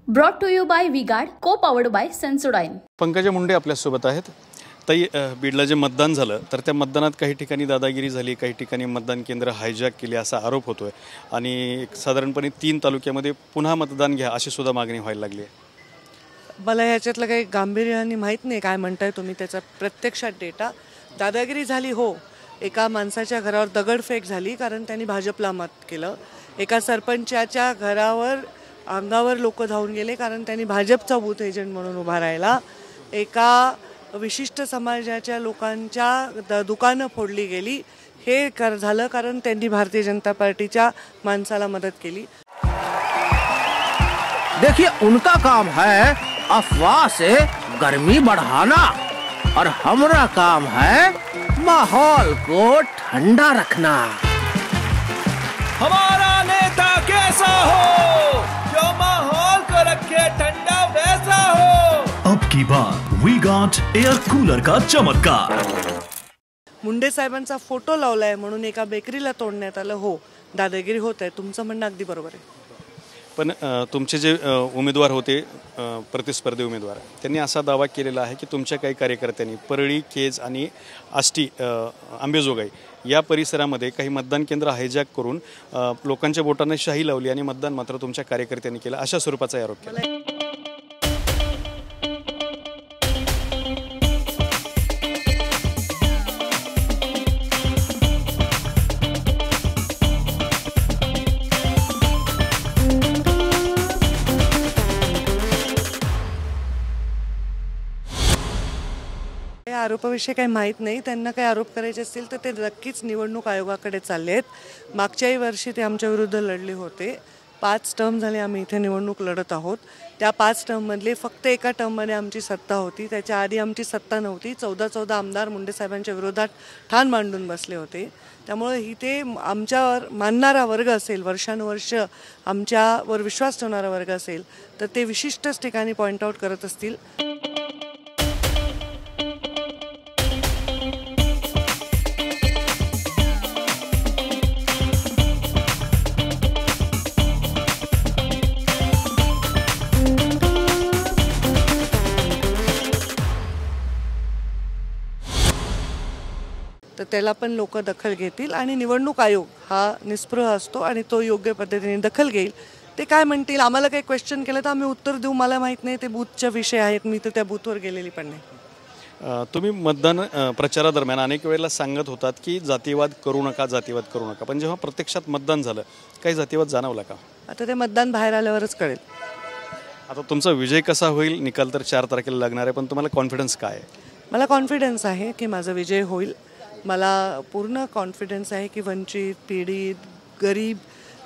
Brought to you by V-Guard, co powered bye Sensodyne. Pankaja Munde आपल्यासोबत आहेत। ताई, बीडला जे मतदान झालं तर त्या मतदानात काही ठिकाणी दादागिरी झाली, काही ठिकाणी मतदान केंद्र हायजॅक केली असा आरोप होतोय आणि साधारणपणे 3 तालुक्यामध्ये पुन्हा मतदान घ्या अशी सुद्धा मागणी व्हायला लागली आहे। मला ह्याच्यातलं काही गांभीर्याने माहीत नाही काय म्हणताय तुम्ही, त्याचा प्रत्यक्षात डेटा। दादागिरी झाली हो, एका माणसाच्या घरावर दगडफेक झाली कारण त्यांनी भाजपला मत केलं। एका सरपंचाच्या घरावर अंगावर लोक धावून गेले कारण त्यांनी भाजपचा बूथ एजंट म्हणून उभा राहिला। एका विशिष्ट समाजाच्या लोकांच्या दुकानं फोडली गेली, हे झालं कारण त्यांनी भारतीय जनता पार्टीच्या माणसाला मदत केली। देखिए, उनका काम है अफवाह से गर्मी बढ़ाना और हमारा काम है माहौल को ठंडा रखना। हमारा नेता कैसा हो जो माहौल को रखे ठंडा वैसा हो। अब की बार वी गॉट एयर कूलर का चमत्कार। मुंडे साहेबांचा फोटो लावलाय म्हणून एका बेकरीला तोडण्यात आलं, हो दादागिरी होत आहे, तुमचं म्हणणं अगदी बरोबर आहे। पण तुमचे जे उमेदवार होते, प्रतिस्पर्धी उमेदवार, त्यांनी असा दावा केलेला आहे की तुमच्या काही कार्यकर्त्यांनी परळी, केज आणि आष्टी, आंबेजोगाई या परिसरामध्ये काही मतदान केंद्र हायजॅक करून लोकांच्या बोटांना शाही लावली आणि मतदान मात्र तुमच्या कार्यकर्त्यांनी केलं, अशा स्वरूपाचा आरोप केला। आरोपाविषयी काही माहीत नाही, त्यांना काही आरोप करायचे असतील तर ते नक्कीच निवडणूक आयोगाकडे चालले आहेत। मागच्याही वर्षी ते आमच्या विरुद्ध लढले होते। 5 टर्म झाले आम्ही इथे निवडणूक लढत आहोत। त्या 5 टर्ममधले फक्त एका टर्ममध्ये आमची सत्ता होती, त्याच्या आधी आमची सत्ता नव्हती। 14 आमदार मुंडे साहेबांच्या विरोधात ठाण मांडून बसले होते। त्यामुळे इथे आमच्यावर मानणारा वर्ग असेल, वर्षानुवर्ष आमच्यावर विश्वास ठेवणारा वर्ग असेल तर ते विशिष्टच ठिकाणी पॉईंट आऊट करत असतील। तर त्याला पण लोक दखल घेतील आणि निवडणूक आयोग हा निष्पृह असतो आणि तो योग्य पद्धतीने दखल घेईल। ते काय म्हणतील, आम्हाला काही क्वेश्चन केलं तर आम्ही उत्तर देऊ, मला माहीत नाही, ते बूथच्या विषय आहेत, मी तर त्या बूथवर गेलेली पण नाही। तुम्ही मतदान प्रचारादरम्यान अनेक वेळेला सांगत होतात की जातीवाद करू नका, जातीवाद करू नका, पण जेव्हा प्रत्यक्षात मतदान झालं काही जातीवाद जाणवला का? आता ते मतदान बाहेर आल्यावरच कळेल। आता तुमचा विजय कसा होईल, निकाल तर 4 तारखेला लागणार आहे, पण तुम्हाला कॉन्फिडन्स काय आहे? मला कॉन्फिडन्स आहे की माझा विजय होईल। मला पूर्ण कॉन्फिडन्स आहे की वंचित, पीडित, गरीब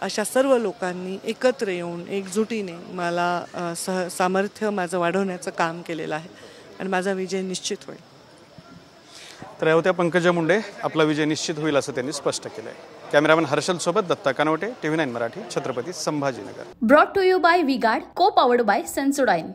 अशा सर्व लोकांनी एकत्र येऊन एकजुटीने मला सामर्थ्य माझं वाढवण्याचं काम केलेलं आहे आणि माझा विजय निश्चित होईल। तर या होत्या पंकजा मुंडे, आपला विजय निश्चित होईल असं त्यांनी स्पष्ट केलं आहे। कॅमेरामॅन हर्षल सोबत Datta Kanawate, TV9 Marathi, Chhatrapati Sambhajinagar. Brought to you by V-Guard, co powered bye Sensodyne.